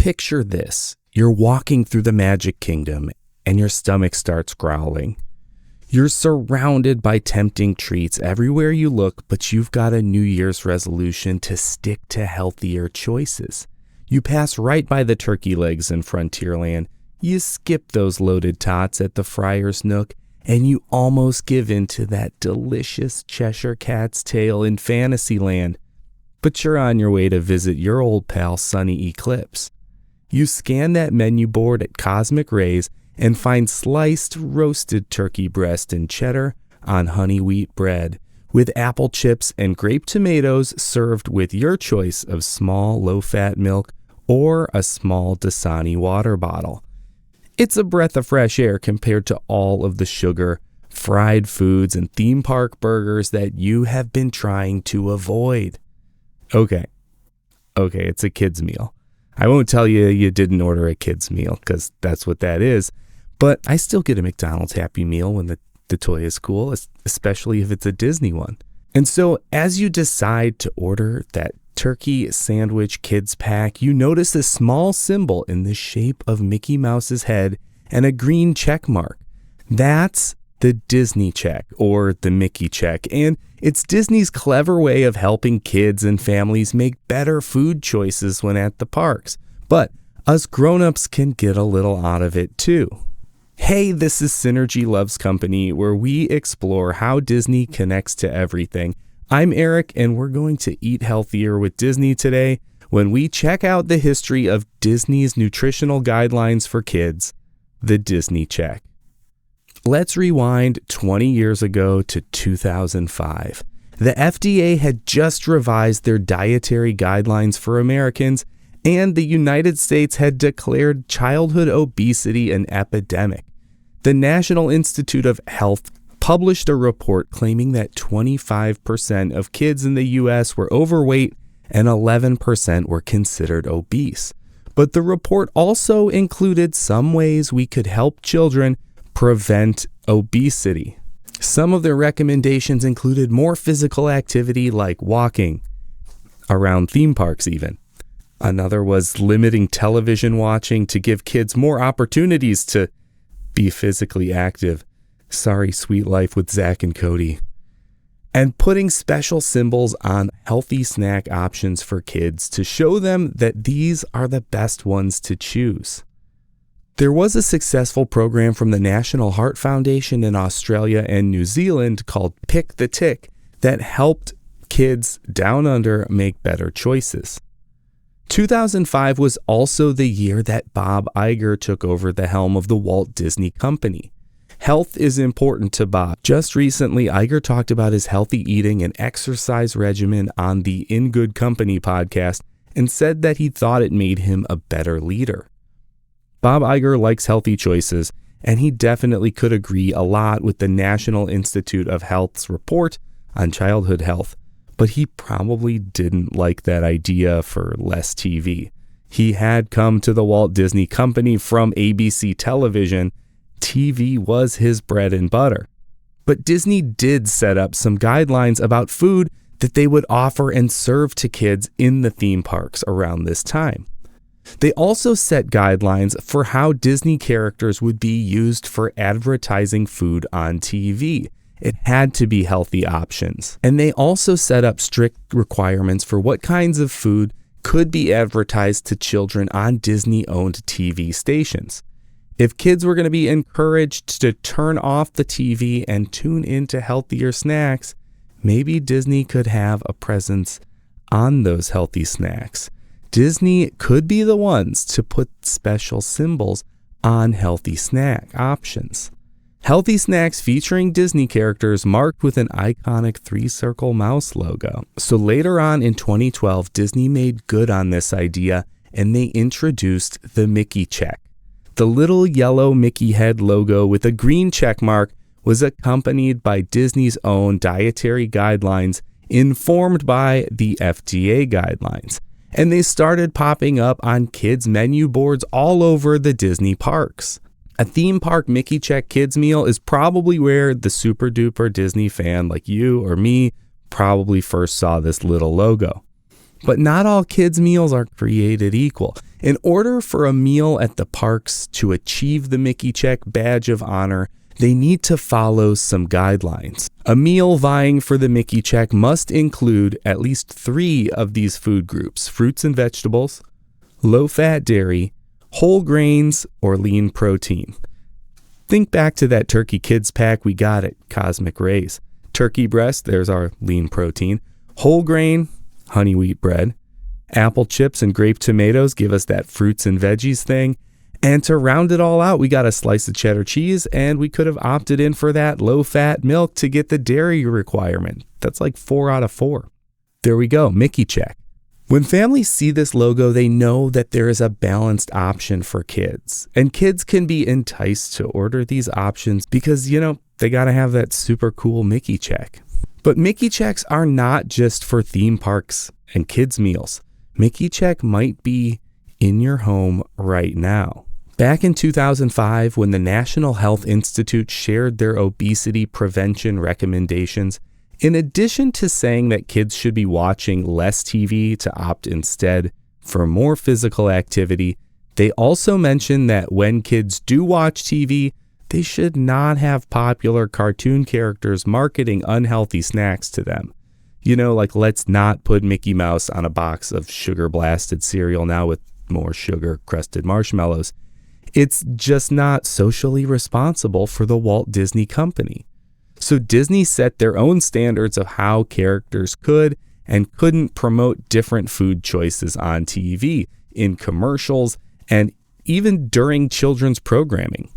Picture this. You're walking through the Magic Kingdom and your stomach starts growling. You're surrounded by tempting treats everywhere you look, but you've got a New Year's resolution to stick to healthier choices. You pass right by the turkey legs in Frontierland, you skip those loaded tots at the Friar's Nook, and you almost give in to that delicious Cheshire Cat's tail in Fantasyland. But you're on your way to visit your old pal Sunny Eclipse. You scan that menu board at Cosmic Rays and find sliced roasted turkey breast and cheddar on honey wheat bread, with apple chips and grape tomatoes served with your choice of small low-fat milk or a small Dasani water bottle. It's a breath of fresh air compared to all of the sugar, fried foods, and theme park burgers that you have been trying to avoid. Okay, it's a kid's meal. I won't tell you you didn't order a kid's meal, because that's what that is. But I still get a McDonald's Happy Meal when the toy is cool, especially if it's a Disney one. And so as you decide to order that turkey sandwich kids pack, you notice a small symbol in the shape of Mickey Mouse's head and a green check mark. That's the Disney check, or the Mickey check, and it's Disney's clever way of helping kids and families make better food choices when at the parks. But us grown-ups can get a little out of it too. Hey, this is Synergy Loves Company, where we explore how Disney connects to everything. I'm Eric, and we're going to eat healthier with Disney today when we check out the history of Disney's nutritional guidelines for kids, the Disney Check. Let's rewind 20 years ago to 2005. The FDA had just revised their dietary guidelines for Americans, and the United States had declared childhood obesity an epidemic. The National Institute of Health published a report claiming that 25% of kids in the U.S. were overweight and 11% were considered obese. But the report also included some ways we could help children prevent obesity. Some of their recommendations included more physical activity like walking, around theme parks even. Another was limiting television watching to give kids more opportunities to be physically active. Sorry, Sweet Life with Zach and Cody. And putting special symbols on healthy snack options for kids to show them that these are the best ones to choose. There was a successful program from the National Heart Foundation in Australia and New Zealand called Pick the Tick that helped kids down under make better choices. 2005 was also the year that Bob Iger took over the helm of the Walt Disney Company. Health is important to Bob. Just recently, Iger talked about his healthy eating and exercise regimen on the In Good Company podcast and said that he thought it made him a better leader. Bob Iger likes healthy choices, and he definitely could agree a lot with the National Institute of Health's report on childhood health, but he probably didn't like that idea for less TV. He had come to the Walt Disney Company from ABC television. TV was his bread and butter. But Disney did set up some guidelines about food that they would offer and serve to kids in the theme parks around this time. They also set guidelines for how Disney characters would be used for advertising food on TV. It had to be healthy options. And they also set up strict requirements for what kinds of food could be advertised to children on Disney-owned TV stations. If kids were going to be encouraged to turn off the TV and tune into healthier snacks, maybe Disney could have a presence on those healthy snacks. Disney could be the ones to put special symbols on healthy snack options. Healthy snacks featuring Disney characters marked with an iconic 3-circle mouse logo. So later on in 2012, Disney made good on this idea and they introduced the Mickey check. The little yellow Mickey head logo with a green check mark was accompanied by Disney's own dietary guidelines informed by the FDA guidelines. And they started popping up on kids' menu boards all over the Disney parks. A theme park Mickey Check kids meal is probably where the super duper Disney fan like you or me probably first saw this little logo. But not all kids' meals are created equal. In order for a meal at the parks to achieve the Mickey Check badge of honor, they need to follow some guidelines. A meal vying for the Mickey Check must include at least 3 of these food groups: fruits and vegetables, low-fat dairy, whole grains, or lean protein. Think back to that turkey kids pack we got at Cosmic Rays. Turkey breast, there's our lean protein. Whole grain, honey wheat bread. Apple chips and grape tomatoes give us that fruits and veggies thing. And to round it all out, we got a slice of cheddar cheese, and we could have opted in for that low-fat milk to get the dairy requirement. That's like 4 out of 4. There we go, Mickey Check. When families see this logo, they know that there is a balanced option for kids. And kids can be enticed to order these options because, they got to have that super cool Mickey Check. But Mickey Checks are not just for theme parks and kids' meals. Mickey Check might be in your home right now. Back in 2005, when the National Health Institute shared their obesity prevention recommendations, in addition to saying that kids should be watching less TV to opt instead for more physical activity, they also mentioned that when kids do watch TV, they should not have popular cartoon characters marketing unhealthy snacks to them. Like let's not put Mickey Mouse on a box of sugar-blasted cereal now with more sugar-crusted marshmallows. It's just not socially responsible for the Walt Disney Company. So Disney set their own standards of how characters could and couldn't promote different food choices on TV, in commercials, and even during children's programming.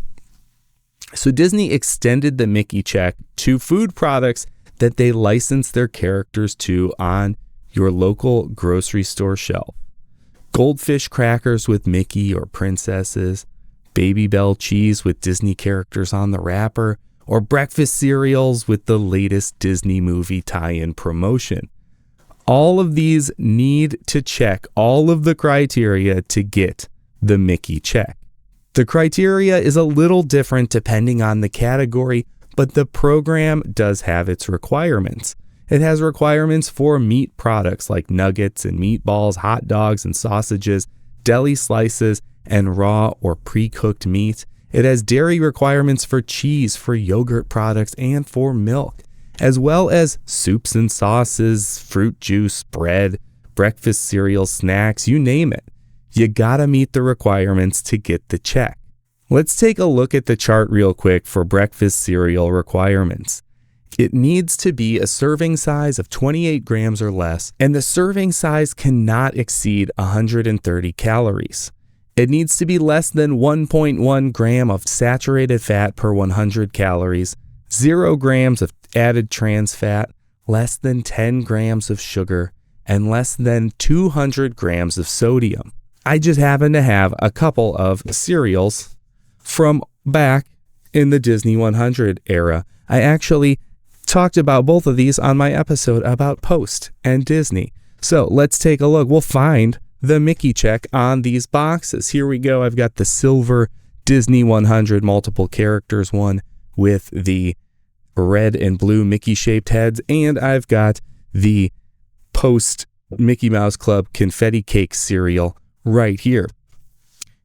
So Disney extended the Mickey Check to food products that they license their characters to on your local grocery store shelf. Goldfish crackers with Mickey or princesses, Baby Bell cheese with Disney characters on the wrapper, or breakfast cereals with the latest Disney movie tie-in promotion. All of these need to check all of the criteria to get the Mickey Check. The criteria is a little different depending on the category, but the program does have its requirements. It has requirements for meat products like nuggets and meatballs, hot dogs and sausages, deli slices, and raw or pre-cooked meat. It has dairy requirements for cheese, for yogurt products, and for milk, as well as soups and sauces, fruit juice, bread, breakfast cereal, snacks, you name it. You gotta meet the requirements to get the check. Let's take a look at the chart real quick for breakfast cereal requirements. It needs to be a serving size of 28 grams or less, and the serving size cannot exceed 130 calories. It needs to be less than 1.1 gram of saturated fat per 100 calories, 0 grams of added trans fat, less than 10 grams of sugar, and less than 200 grams of sodium. I just happen to have a couple of cereals from back in the Disney 100 era. I actually talked about both of these on my episode about Post and Disney. So let's take a look. We'll find the Mickey Check on these boxes. Here we go. I've got the silver Disney 100 multiple characters one with the red and blue Mickey shaped heads, and I've got the Post Mickey Mouse Club confetti cake cereal right here.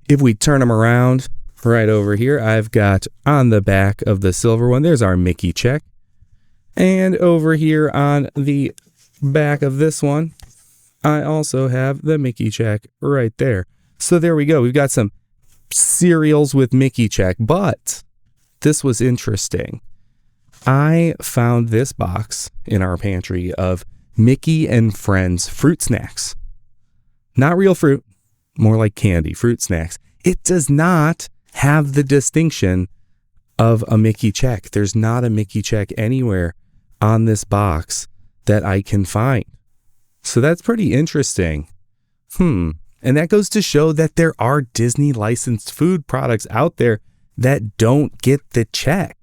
If we turn them around right over here, I've got on the back of the silver one, there's our Mickey Check. And over here on the back of this one, I also have the Mickey Check right there. So there we go. We've got some cereals with Mickey Check, but this was interesting. I found this box in our pantry of Mickey and Friends fruit snacks. Not real fruit, more like candy, fruit snacks. It does not have the distinction of a Mickey Check. There's not a Mickey Check anywhere on this box that I can find. So that's pretty interesting. And that goes to show that there are Disney licensed food products out there that don't get the check.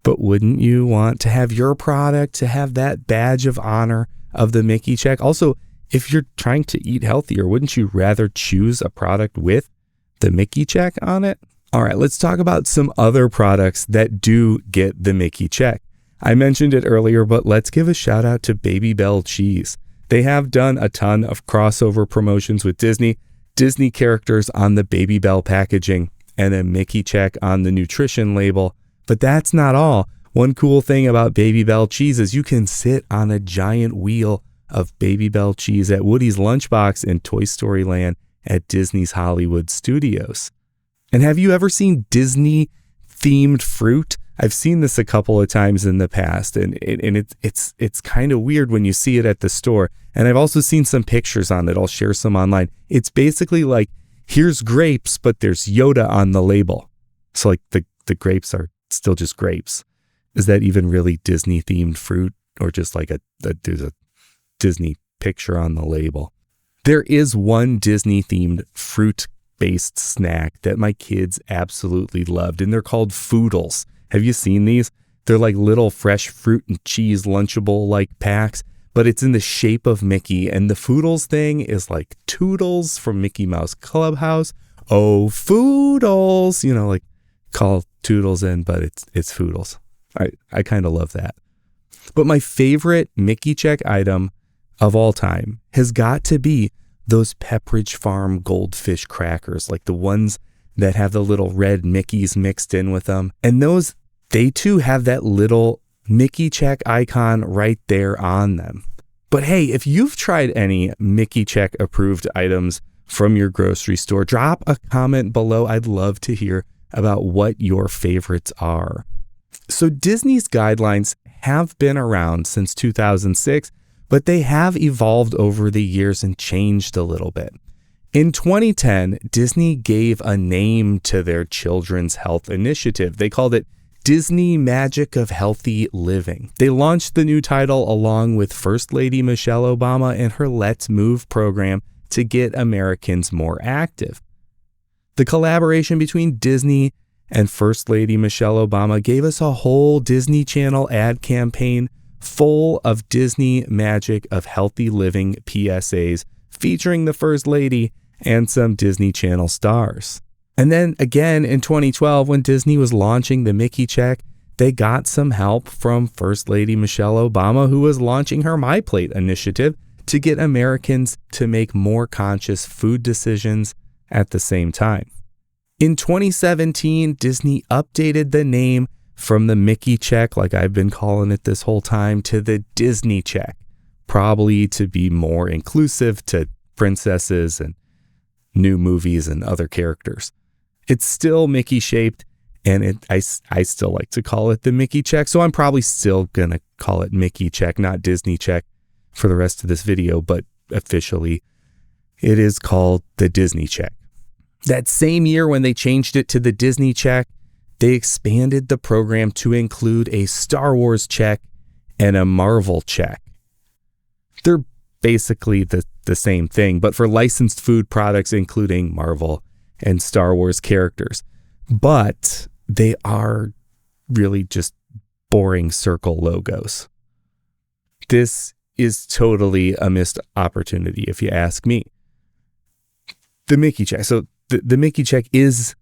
But wouldn't you want to have your product to have that badge of honor of the Mickey Check? Also, if you're trying to eat healthier, wouldn't you rather choose a product with the Mickey Check on it? All right, let's talk about some other products that do get the Mickey Check. I mentioned it earlier, but let's give a shout out to Baby Bell cheese. They have done a ton of crossover promotions with Disney. Disney characters on the Baby Bell packaging, and a Mickey check on the nutrition label. But that's not all. One cool thing about Baby Bell cheese is you can sit on a giant wheel of Baby Bell cheese at Woody's Lunchbox in Toy Story Land at Disney's Hollywood Studios. And have you ever seen Disney-themed fruit? I've seen this a couple of times in the past, and it's kind of weird when you see it at the store. And I've also seen some pictures on it. I'll share some online. It's basically like, here's grapes, but there's Yoda on the label. So like the grapes are still just grapes. Is that even really Disney-themed fruit, or just like there's a Disney picture on the label? There is one Disney-themed fruit-based snack that my kids absolutely loved, and they're called Foodles. Have you seen these? They're like little fresh fruit and cheese Lunchable like packs, but it's in the shape of Mickey. And the Foodles thing is like Toodles from Mickey Mouse Clubhouse. Oh, Foodles, like call Toodles in, but it's Foodles. I kind of love that. But my favorite Mickey check item of all time has got to be those Pepperidge Farm goldfish crackers, like the ones that have the little red Mickeys mixed in with them. And those, they too have that little Mickey check icon right there on them. But hey, if you've tried any Mickey check approved items from your grocery store, drop a comment below. I'd love to hear about what your favorites are. So Disney's guidelines have been around since 2006, but they have evolved over the years and changed a little bit. In 2010, Disney gave a name to their children's health initiative. They called it Disney Magic of Healthy Living. They launched the new title along with First Lady Michelle Obama and her Let's Move program to get Americans more active. The collaboration between Disney and First Lady Michelle Obama gave us a whole Disney Channel ad campaign full of Disney Magic of Healthy Living PSAs featuring the First Lady and some Disney Channel stars. And then again in 2012, when Disney was launching the Mickey check, they got some help from First Lady Michelle Obama, who was launching her My Plate initiative to get Americans to make more conscious food decisions at the same time. In 2017, Disney updated the name from the Mickey check, like I've been calling it this whole time, to the Disney check, probably to be more inclusive to princesses and new movies and other characters. It's still Mickey shaped, and I still like to call it the Mickey check, so I'm probably still going to call it Mickey check, not Disney check, for the rest of this video, but officially it is called the Disney check. That same year when they changed it to the Disney check, they expanded the program to include a Star Wars check and a Marvel check. They're basically the same thing, but for licensed food products, including Marvel and Star Wars characters. But they are really just boring circle logos. This is totally a missed opportunity, if you ask me. The Mickey check. So the Mickey check is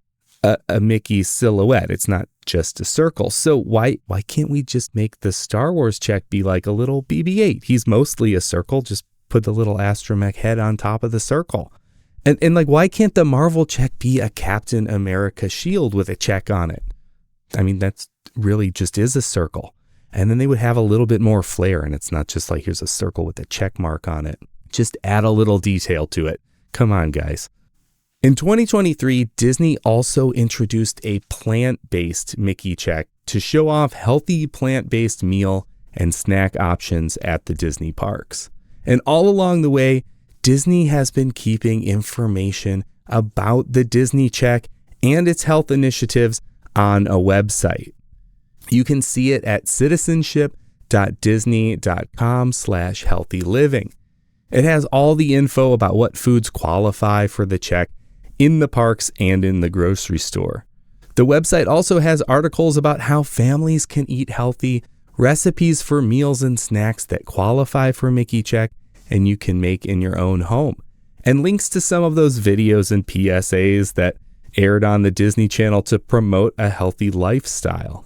a Mickey silhouette. It's not just a circle. So why can't we just make the Star Wars check be like a little BB-8? He's mostly a circle. Just put the little astromech head on top of the circle. And like, why can't the Marvel check be a Captain America shield with a check on it? I mean, that's really just is a circle. And then they would have a little bit more flair, and it's not just like here's a circle with a check mark on it. Just add a little detail to it. Come on, guys. In 2023, Disney also introduced a plant-based Mickey check to show off healthy plant-based meal and snack options at the Disney parks. And all along the way, Disney has been keeping information about the Disney check and its health initiatives on a website. You can see it at citizenship.disney.com/healthyliving. It has all the info about what foods qualify for the check in the parks and in the grocery store. The website also has articles about how families can eat healthy, recipes for meals and snacks that qualify for Mickey check and you can make in your own home, and links to some of those videos and PSAs that aired on the Disney Channel to promote a healthy lifestyle.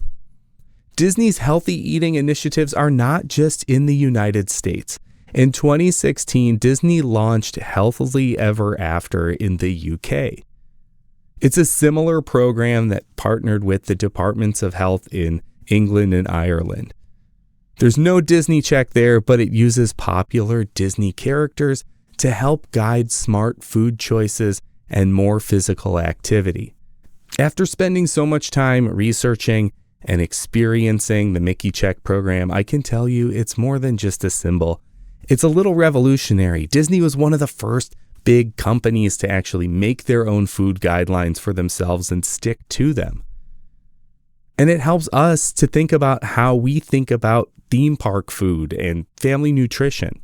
Disney's healthy eating initiatives are not just in the United States. In 2016, Disney launched Healthily Ever After in the UK. It's a similar program that partnered with the Departments of Health in England and Ireland. There's no Disney check there, but it uses popular Disney characters to help guide smart food choices and more physical activity. After spending so much time researching and experiencing the Mickey Check program, I can tell you it's more than just a symbol. It's a little revolutionary. Disney was one of the first big companies to actually make their own food guidelines for themselves and stick to them. And it helps us to think about how we think about theme park food and family nutrition.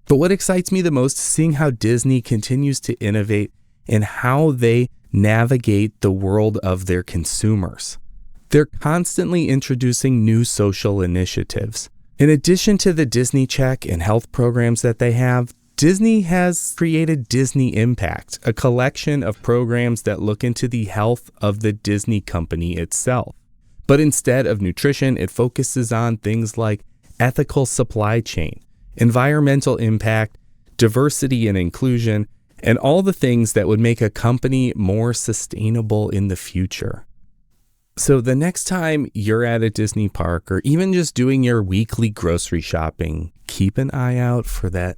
But what excites me the most is seeing how Disney continues to innovate and how they navigate the world of their consumers. They're constantly introducing new social initiatives. In addition to the Disney Check and health programs that they have, Disney has created Disney Impact, a collection of programs that look into the health of the Disney company itself. But instead of nutrition, it focuses on things like ethical supply chain, environmental impact, diversity and inclusion, and all the things that would make a company more sustainable in the future. So the next time you're at a Disney park or even just doing your weekly grocery shopping, keep an eye out for that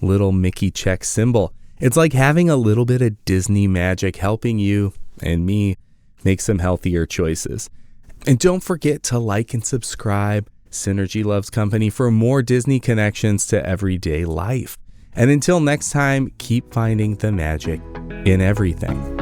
little Mickey check symbol. It's like having a little bit of Disney magic helping you and me make some healthier choices. And don't forget to like and subscribe Synergy Loves Company for more Disney connections to everyday life. And until next time, keep finding the magic in everything.